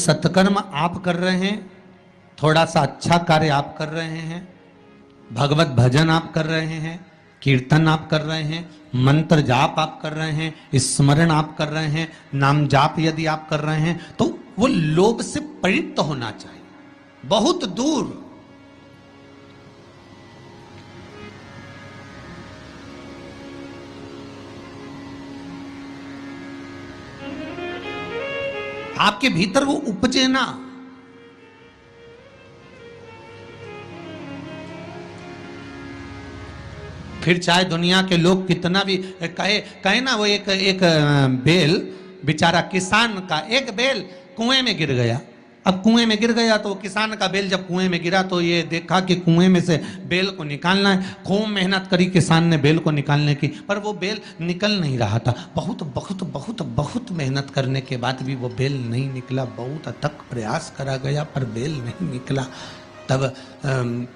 सत्कर्म आप कर रहे हैं, थोड़ा सा अच्छा कार्य आप कर रहे हैं, भगवत भजन आप कर रहे हैं, कीर्तन आप कर रहे हैं, मंत्र जाप आप कर रहे हैं, स्मरण आप कर रहे हैं, नाम जाप यदि आप कर रहे हैं, तो वो लोभ से परित होना चाहिए, बहुत दूर। आपके भीतर वो उपजे ना। फिर चाहे दुनिया के लोग कितना भी कहे ना, वो एक बेल बेचारा किसान का, एक बेल कुएं में गिर गया। अब कुएं में गिर गया तो किसान का बेल जब कुएं में गिरा तो ये देखा कि कुएं में से बेल को निकालना है। खूब मेहनत करी किसान ने बेल को निकालने की, पर वो बेल निकल नहीं रहा था। बहुत बहुत बहुत बहुत मेहनत करने के बाद भी वो बेल नहीं निकला। बहुत अथक प्रयास करा गया पर बेल नहीं निकला। तब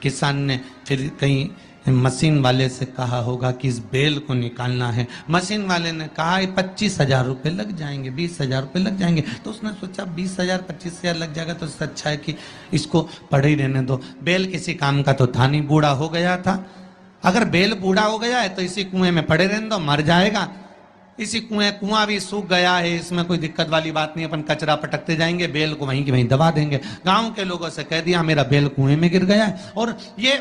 किसान ने फिर कहीं मशीन वाले से कहा होगा कि इस बेल को निकालना है। मशीन वाले ने कहा 25,000 रुपये लग जाएंगे, 20,000 रुपये लग जाएंगे। तो उसने सोचा 20,000 25,000 लग जाएगा तो इससे अच्छा है कि इसको पड़े ही रहने दो। बेल किसी काम का तो था नहीं, बूढ़ा हो गया था। अगर बेल बूढ़ा हो गया है तो इसी कुएं में पड़े रहने दो, मर जाएगा। इसी कुआं भी सूख गया है, इसमें कोई दिक्कत वाली बात नहीं, अपन कचरा पटकते जाएंगे, बेल को वहीं की वहीं दबा देंगे। गाँव के लोगों से कह दिया मेरा बेल कुएं में गिर गया है और ये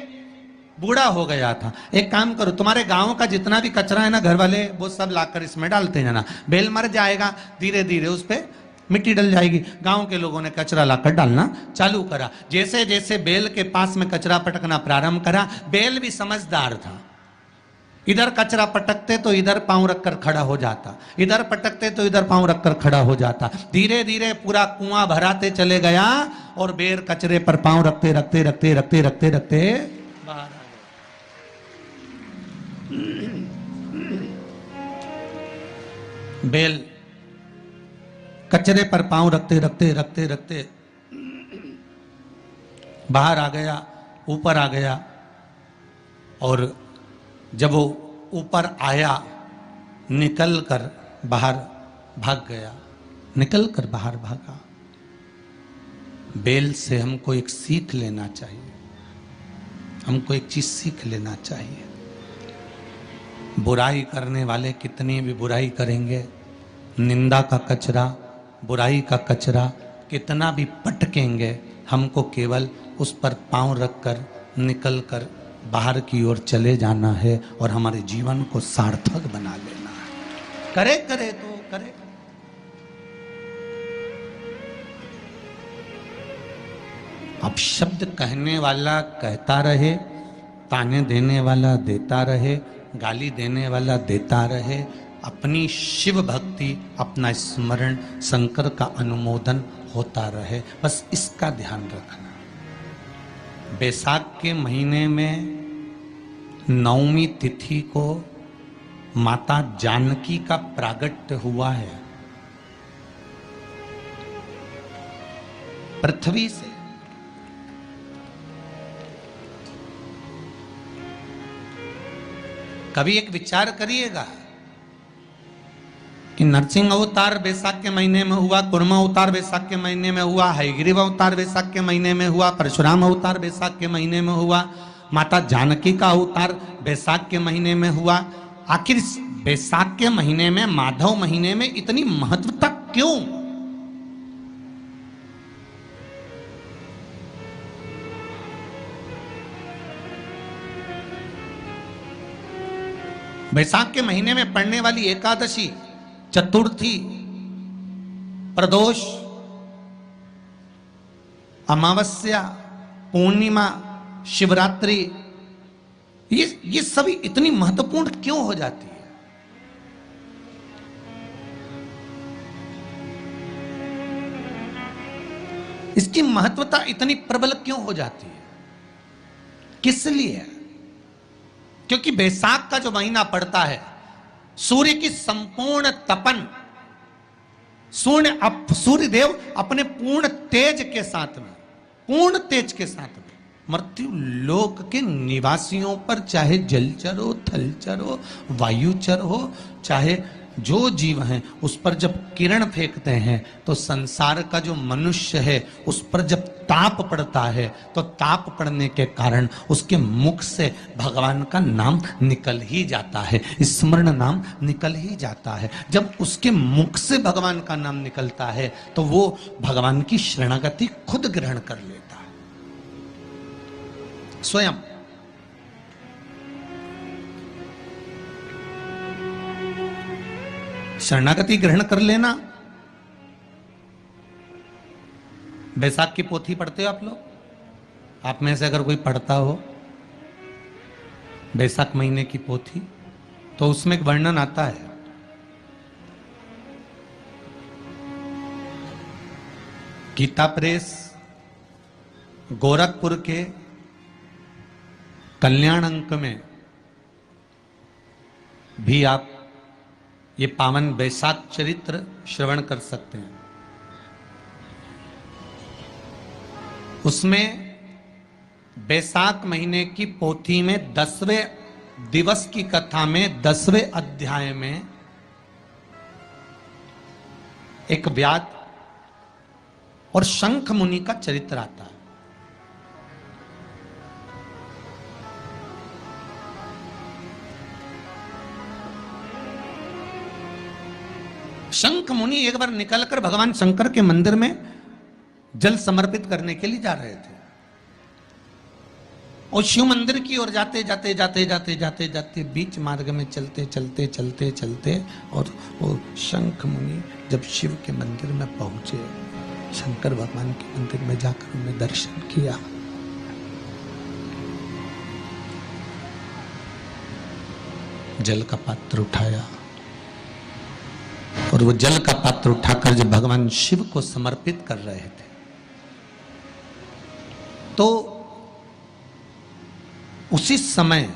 बूढ़ा हो गया था। एक काम करो, तुम्हारे गांव का जितना भी कचरा है ना, घर वाले वो सब लाकर इसमें डालते जाना। बेल मर जाएगा, धीरे धीरे उस पे मिट्टी डल जाएगी। गांव के लोगों ने कचरा लाकर डालना चालू करा। जैसे जैसे बेल के पास में कचरा पटकना प्रारंभ करा, बेल भी समझदार था। इधर कचरा पटकते तो इधर पांव रखकर खड़ा हो जाता, इधर पटकते तो इधर पांव रखकर खड़ा हो जाता। धीरे धीरे पूरा कुआं भराते चले गया और बेर कचरे पर पांव रखते रखते रखते रखते रखते रखते बाहर। बेल कचरे पर पांव रखते रखते रखते रखते बाहर आ गया, ऊपर आ गया। और जब वो ऊपर आया, निकल कर बाहर भाग गया, निकल कर बाहर भागा। बेल से हमको एक सीख लेना चाहिए, हमको एक चीज सीख लेना चाहिए। बुराई करने वाले कितनी भी बुराई करेंगे, निंदा का कचरा, बुराई का कचरा कितना भी पटकेंगे, हमको केवल उस पर पांव रखकर निकल कर बाहर की ओर चले जाना है और हमारे जीवन को सार्थक बना लेना है। करे करे तो करे। अब शब्द कहने वाला कहता रहे, ताने देने वाला देता रहे, गाली देने वाला देता रहे। अपनी शिव भक्ति, अपना स्मरण, शंकर का अनुमोदन होता रहे, बस इसका ध्यान रखना। बैसाख के महीने में 9वीं तिथि को माता जानकी का प्रागट्य हुआ है पृथ्वी से। कभी एक विचार करिएगा कि नरसिंह अवतार बैसाख के महीने में हुआ, कुर्मा अवतार बैसाख के महीने में हुआ, हयग्रीव अवतार बैसाख के महीने में हुआ, परशुराम अवतार बैसाख के महीने में हुआ, माता जानकी का अवतार बैसाख के महीने में हुआ। आखिर बैसाख के महीने में, माधव महीने में इतनी महत्वता क्यों? बैसाख के महीने में पड़ने वाली एकादशी, चतुर्थी, प्रदोष, अमावस्या, पूर्णिमा, शिवरात्रि, ये सभी इतनी महत्वपूर्ण क्यों हो जाती है? इसकी महत्वता इतनी प्रबल क्यों हो जाती है? किस लिए? क्योंकि बैसाख का जो महीना पड़ता है, सूर्य की संपूर्ण तपन, सूर्य देव अपने पूर्ण तेज के साथ में, पूर्ण तेज के साथ में मृत्यु लोक के निवासियों पर, चाहे जलचर हो, थलचर हो, वायुचर हो, चाहे जो जीव हैं उस पर जब किरण फेंकते हैं तो संसार का जो मनुष्य है उस पर जब ताप पड़ता है तो ताप पड़ने के कारण उसके मुख से भगवान का नाम निकल ही जाता है, स्मरण नाम निकल ही जाता है। जब उसके मुख से भगवान का नाम निकलता है तो वो भगवान की शरणागति खुद ग्रहण कर लेता है स्वयं। शरणागति ग्रहण कर लेना। बैसाख की पोथी पढ़ते हो आप लोग? आप में से अगर कोई पढ़ता हो बैसाख महीने की पोथी तो उसमें एक वर्णन आता है, गीता प्रेस गोरखपुर के कल्याण अंक में भी आप ये पावन बैसाख चरित्र श्रवण कर सकते हैं। उसमें बैसाख महीने की पोथी में 10वें दिवस की कथा में 10वें अध्याय में एक व्याध और शंख मुनि का चरित्र आता है। शंख मुनि एक बार निकलकर भगवान शंकर के मंदिर में जल समर्पित करने के लिए जा रहे थे और शिव मंदिर की ओर जाते जाते जाते जाते जाते जाते बीच मार्ग में चलते चलते चलते चलते और वो शंख मुनि जब शिव के मंदिर में पहुंचे, शंकर भगवान के मंदिर में जाकर उन्हें दर्शन किया, जल का पात्र उठाया और वो जल का पात्र उठाकर जब भगवान शिव को समर्पित कर रहे थे तो उसी समय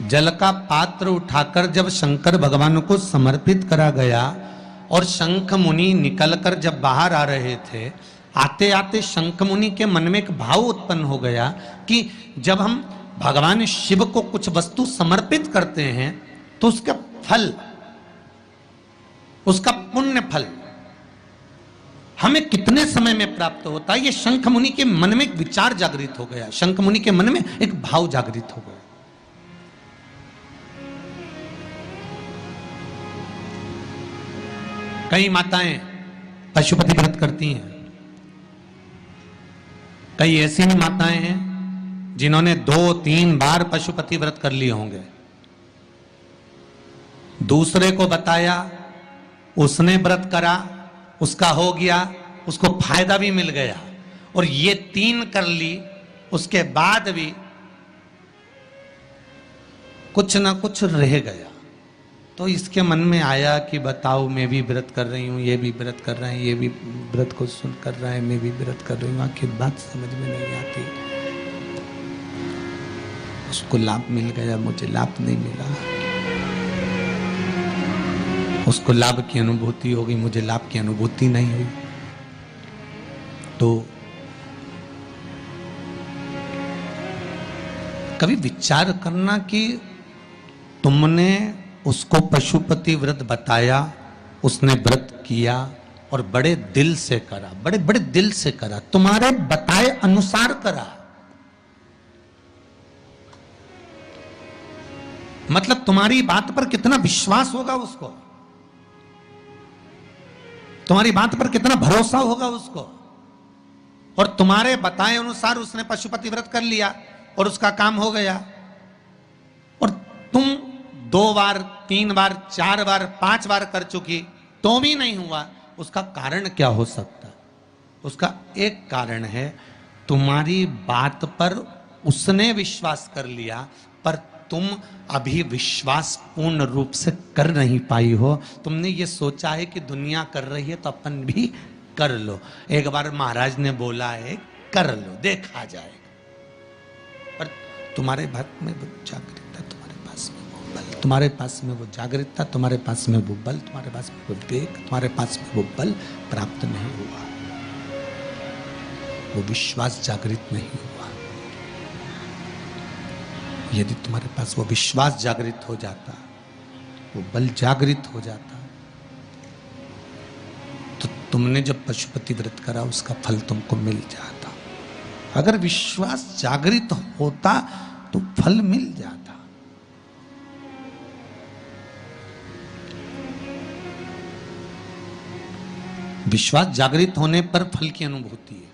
जल का पात्र उठाकर जब शंकर भगवान को समर्पित करा गया और शंख मुनि निकलकर जब बाहर आ रहे थे, आते आते शंख मुनि के मन में एक भाव उत्पन्न हो गया कि जब हम भगवान शिव को कुछ वस्तु समर्पित करते हैं तो उसका फल, उसका पुण्य फल हमें कितने समय में प्राप्त होता है। ये शंख मुनि के मन में एक विचार जागृत हो गया, शंख मुनि के मन में एक भाव जागृत हो गया। कई माताएं पशुपति व्रत करती हैं, कई ऐसी भी माताएं हैं जिन्होंने 2-3 बार पशुपति व्रत कर लिए होंगे, दूसरे को बताया, उसने व्रत करा, उसका हो गया, उसको फायदा भी मिल गया, और ये 3 कर ली, उसके बाद भी कुछ ना कुछ रह गया। तो इसके मन में आया कि बताओ मैं भी व्रत कर रही हूँ, ये भी व्रत कर रहे हैं, ये भी व्रत को सुन कर रहा है, मैं भी व्रत कर रही हूँ, आखिर बात समझ में नहीं आती। उसको लाभ मिल गया, मुझे लाभ नहीं मिला, उसको लाभ की अनुभूति होगी, मुझे लाभ की अनुभूति नहीं हुई। तो कभी विचार करना कि तुमने उसको पशुपति व्रत बताया, उसने व्रत किया और बड़े दिल से करा, बड़े बड़े दिल से करा, तुम्हारे बताए अनुसार करा, मतलब तुम्हारी बात पर कितना विश्वास होगा उसको, तुम्हारी बात पर कितना भरोसा होगा उसको। और तुम्हारे बताए अनुसार उसने पशुपति व्रत कर लिया और उसका काम हो गया, और तुम 2 बार 3 बार 4 बार 5 बार कर चुकी तो भी नहीं हुआ। उसका कारण क्या हो सकता है? उसका एक कारण है, तुम्हारी बात पर उसने विश्वास कर लिया पर तुम अभी विश्वास पूर्ण रूप से कर नहीं पाई हो। तुमने ये सोचा है कि दुनिया कर रही है तो अपन भी कर लो। एक बार महाराज ने बोला है कर लो, देखा जाएगा, पर तुम्हारे बात में वो जागृतता, तुम्हारे पास में वो बल, तुम्हारे पास में वो जागृतता, तुम्हारे पास में वो बल, तुम्हारे पास में वो विवेक, तुम्हारे पास में वो बल प्राप्त नहीं हुआ, वो विश्वास जागृत नहीं हुआ। यदि तुम्हारे पास वो विश्वास जागृत हो जाता वो बल जागृत हो जाता। तो तुमने जब पशुपति व्रत करा उसका फल तुमको मिल जाता। अगर विश्वास जागृत होता तो फल मिल जाता। विश्वास जागृत होने पर फल की अनुभूति है।